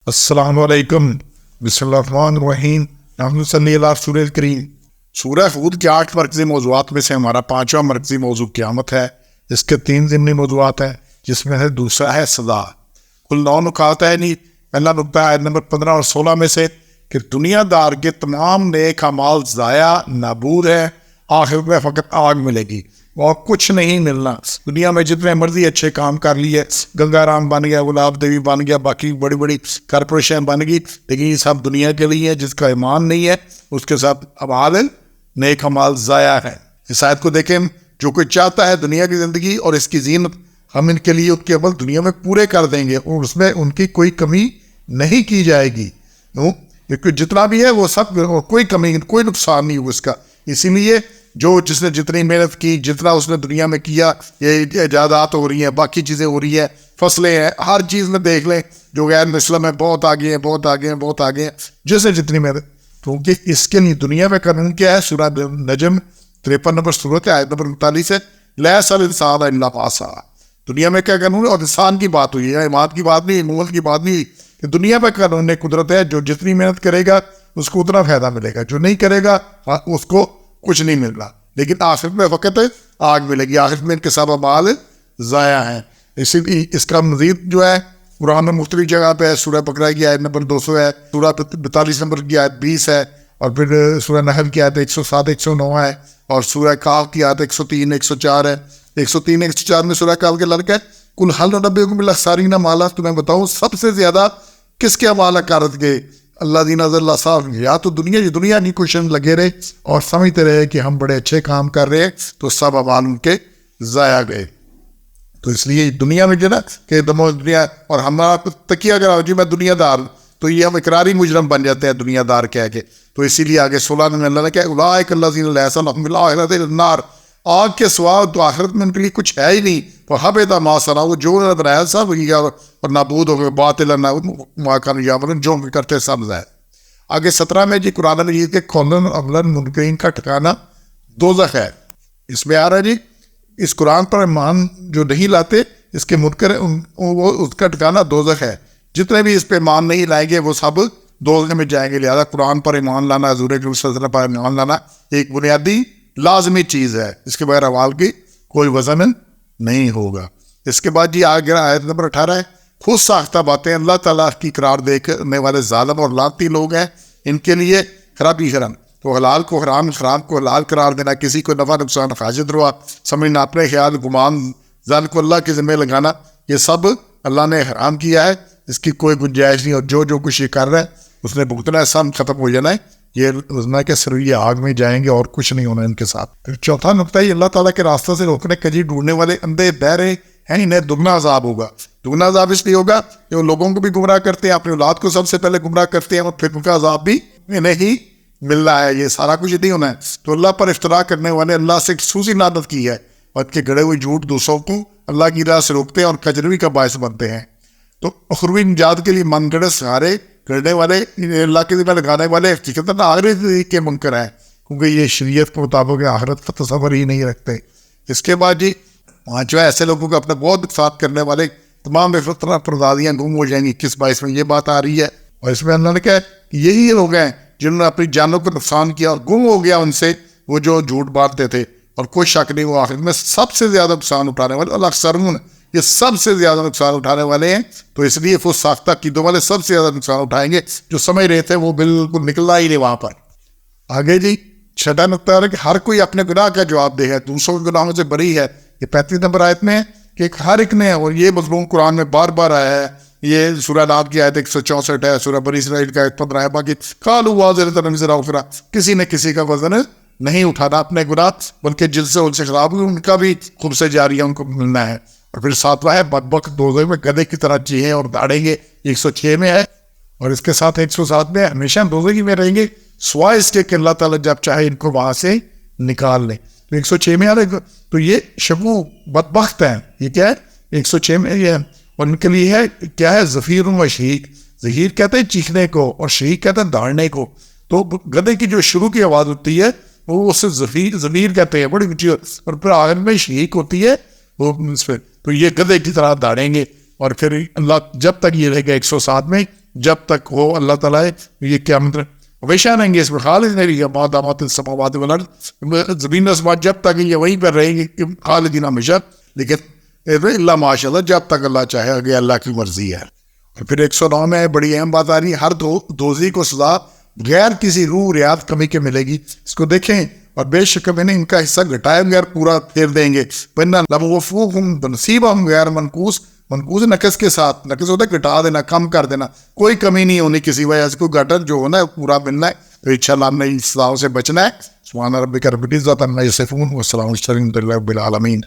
السلام علیکم، بسم اللہ الرحمن الرحیم، نحمد صلی اللہ سورہ کریم۔ سورہ ہود کے 8 مرکزی موضوعات میں سے ہمارا 5واں مرکزی موضوع قیامت ہے۔ اس کے 3 ضمنی موضوعات ہیں، جس میں سے دوسرا ہے سزا۔ کل 9 نکات ہے، نہیں پہلا نکتہ آیت نمبر 15 اور 16 میں سے کہ دنیا دار کے تمام نیک اعمال ضائع نابود ہے، آخر میں فقط آگ ملے گی اور کچھ نہیں ملنا۔ دنیا میں جتنے مرضی اچھے کام کر لیے، گنگا رام بن گیا، گلاب دیوی بن گیا، باقی بڑی بڑی کارپوریشن بن گئی، لیکن یہ سب دنیا کے لیے ہے۔ جس کا ایمان نہیں ہے اس کے ساتھ اعمال نیک اعمال ضائع ہے۔ اس آیت کو دیکھیں، جو کوئی چاہتا ہے دنیا کی زندگی اور اس کی زینت، ہم ان کے لیے ان کے عمل دنیا میں پورے کر دیں گے اور اس میں ان کی کوئی کمی نہیں کی جائے گی۔ کیونکہ جتنا بھی ہے وہ سب، کوئی کمی کوئی نقصان نہیں ہو اس کا۔ اسی لیے جس نے جتنی محنت کی، جتنا اس نے دنیا میں کیا، یہ ایجادات ہو رہی ہیں، باقی چیزیں ہو رہی ہیں، فصلیں ہیں، ہر چیز میں دیکھ لیں جو غیر مسلم ہے بہت آگے ہیں، بہت آگے ہیں، بہت آگے ہیں، جس نے جتنی محنت۔ کیونکہ اس کے لیے دنیا میں قانون کیا ہے؟ سورہ نجم 53 نمبر سورت آیت نمبر 39 ہے، لیس الانسان الا ما سعی۔ دنیا میں کیا قانون ہے؟ اور انسان کی بات ہوئی ہے، ایمان کی بات نہیں، ملک کی بات نہیں، کہ دنیا میں قانون قدرت ہے، جو جتنی محنت کرے گا اس کو اتنا فائدہ ملے گا، جو نہیں کرے گا اس کو کچھ نہیں مل رہا، لیکن آخر میں وقت آگ ملے گی، آخر میں ان کے سب اعمال ضائع ہیں۔ اسی لیے اس کا مزید جو ہے قرآن میں مختلف جگہ پہ ہے۔ سورہ بقرہ کی آیت نمبر 200 ہے، سورہ 42 نمبر کی آیت 20 ہے، اور پھر سورہ نحل کی آیت 107 109 ہے، اور سورہ کاف کی آیت 103 104 ہے۔ 103 104 میں سورہ کاف کے لڑکا ہے، کل حل نبئکم بالاخسرین اعمالا، تمہیں بتاؤں سب سے زیادہ کس کے اعمال کارت کے؟ اللہ دین اللہ صاحب، یا تو دنیا نہیں کوشن لگے رہے اور سمجھتے رہے کہ ہم بڑے اچھے کام کر رہے ہیں، تو سب اعمال ان کے ضائع گئے۔ تو اس لیے دنیا میں جو نا کہ دنیا، اور ہمارا تکیہ اگر جی میں دنیا دار، تو یہ ہم اقراری مجرم بن جاتے ہیں دنیا دار کہہ کے۔ تو اسی لیے آگے 16 میں اللہ نے کہا اولئک الذین لیس لہم فی الآخرۃ الا النار، آگ کے سوا تو آخرت میں ان کے لیے کچھ ہے ہی نہیں۔ فحبط ما صنعوا، جو انہوں نے بنایا سب وہی اور نابود ہو گئے، باطل ما کانوا یعملون، جو کرتے سب ضائع۔ آگے 17 میں جی قرآن مجید کے کھولن اولن منکرین کا ٹھکانہ دوزخ ہے۔ اس میں آ رہا ہے جی، اس قرآن پر ایمان جو نہیں لاتے، اس کے منکر وہ اس کا ٹھکانہ دوزخ ہے۔ جتنے بھی اس پہ ایمان نہیں لائیں گے وہ سب دوزخ میں جائیں گے۔ لہٰذا قرآن پر ایمان لانا، حضور اکرم صلی اللہ علیہ وسلم پر ایمان لانا ایک بنیادی لازمی چیز ہے، اس کے بغیر اعمال کی کوئی وزن نہیں ہوگا۔ اس کے بعد جی آگے آیت نمبر 18 ہے، خود ساختہ باتیں اللہ تعالیٰ کی قرار دینے والے ظالم اور لعنتی لوگ ہیں، ان کے لیے خرابی شرم۔ تو حلال کو حرام، حرام کو حلال قرار دینا، کسی کو نفع نقصان حاجت روا سمجھنا، اپنے خیال گمان ظن کو اللہ کے ذمہ لگانا، یہ سب اللہ نے حرام کیا ہے، اس کی کوئی گنجائش نہیں۔ اور جو کچھ یہ کر رہا ہے اس نے بھگتنا ہے، سب ختم ہو جانا ہے، یہ روزنا کے صرف یہ آگ میں جائیں گے اور کچھ نہیں ہونا ان کے ساتھ۔ پھر چوتھا نقطہ یہ اللہ تعالیٰ کے راستہ سے روکنے کجی ڈھونڈنے والے اندھے بہرے ہیں، انہیں دگنا عذاب ہوگا۔ دگنا عذاب اس لیے ہوگا کہ وہ لوگوں کو بھی گمراہ کرتے ہیں، اپنی اولاد کو سب سے پہلے گمراہ کرتے ہیں، اور پھر ان کا عذاب بھی انہیں ہی مل رہا ہے۔ یہ سارا کچھ نہیں ہونا ہے۔ تو اللہ پر افتراء کرنے والے اللہ سے خصوصی لعنت کی ہے، اور ان کے گڑے ہوئے جھوٹ دوسروں کو اللہ کی راہ سے روکتے ہیں اور کجروی کا باعث بنتے ہیں۔ تو اخروی نجات کے لیے من گڑھ سہارے کرنے والے، اللہ کے ذمہ لگانے والے حقیقتاً آخرت کے منکر ہیں، کیونکہ یہ شریعت کے مطابق آخرت کا تصور ہی نہیں رکھتے۔ اس کے بعد جی پانچواں، ایسے لوگوں کو اپنے بہت نقصان کرنے والے تمام فطرہ پردازیاں گم ہو جائیں گی۔ کس باعث میں یہ بات آ رہی ہے؟ اور اس میں اللہ نے کہا کہ یہی لوگ ہیں جنہوں نے اپنی جانوں کو نقصان کیا اور گم ہو گیا ان سے وہ جو جھوٹ بانٹتے تھے، اور کوئی شک نہیں وہ آخر میں سب سے زیادہ نقصان اٹھانے والے، الاخسرون، یہ سب سے زیادہ نقصان اٹھانے والے ہیں۔ تو اس لیے وہ ساختہ عقیدوں والے سب سے زیادہ نقصان اٹھائیں گے، جو سمجھ رہے تھے وہ بالکل نکلنا ہی نہیں وہاں پر۔ آگے جی چھٹا نقطہ ہے کہ ہر کوئی اپنے گناہ کا جواب دے ہے، دوسروں کے گناہوں سے بری ہے۔ یہ 35 نمبر آیت میں ہے کہ ہر ایک نے، اور یہ مضمون قرآن میں بار بار آیا ہے، یہ سورہ نام کی آیت 164 ہے، سورہ بنی اسرائیل کا آیت 15 ہے، باقی قالوا وازرۃ وزر اخرى، کسی نے کسی کا وزن نہیں اٹھانا اپنے گناہ، بلکہ جن سے ان سے خراب ہوئی ان کا بھی خوب سے جاری ہے، ان کو ملنا ہے۔ اور پھر 7واں ہے بدبخت دوزخ میں گدھے کی طرح چیخیں اور داڑیں گے، 106 میں ہے، اور اس کے ساتھ 107 میں ہمیشہ دوزخ ہی میں رہیں گے، سوائے اس کے کہ اللہ تعالیٰ جب چاہے ان کو وہاں سے نکال لیں۔ تو 106 میں آ رہے، تو یہ شقو بدبخت ہیں، یہ کیا ہے 106 میں یہ ہے، اور ان کے لیے ہے کیا ہے زفیر و شہیق۔ زفیر کہتے ہیں چیخنے کو اور شہیق کہتے ہیں داڑنے کو۔ تو گدھے کی جو شروع کی آواز ہوتی ہے وہ اسے زفیر کہتے ہیں، بڑی اونچی، اور پھر آخر میں شہیق ہوتی ہے وہ اس پہ۔ تو یہ گدھے کی طرح داڑیں گے، اور پھر اللہ جب تک یہ رہے گا 107 میں جب تک ہو اللہ تعالیٰ یہ قیامت ہمیشہ رہیں گے اس میں خالد نہیں رہی مادامات السماوات والارض، زمین آسمان جب تک یہ وہیں پر رہیں گے خالدین ہمیشہ، لیکن اللہ ماشاء اللہ جب تک اللہ چاہے آگے اللہ کی مرضی ہے۔ اور پھر 109 میں بڑی اہم بات آ رہی ہے، ہر دوزی کو سزا غیر کسی روح ریاض کمی کے ملے گی۔ اس کو دیکھیں، اور بے شک میں نے ان کا حصہ گھٹائے بغیر پورا پھیر دیں گے، لَمُوَفُّوهُمْ بِنَصِیبَهُمْ غیر منقوص، منقوص نقص کے ساتھ، نقص ہوتا ہے گھٹا دینا، کم کر دینا، کوئی کمی نہیں ہونی کسی وجہ سے، کوئی گھٹن جو ہونا ہے پورا ملنا ہے۔ تو انشاءاللہ ہم نے ان سزاؤں سے بچنا ہے۔ سبحان ربک رب العزۃ عما یصفون وسلام علی المرسلین والحمد للہ رب العالمین۔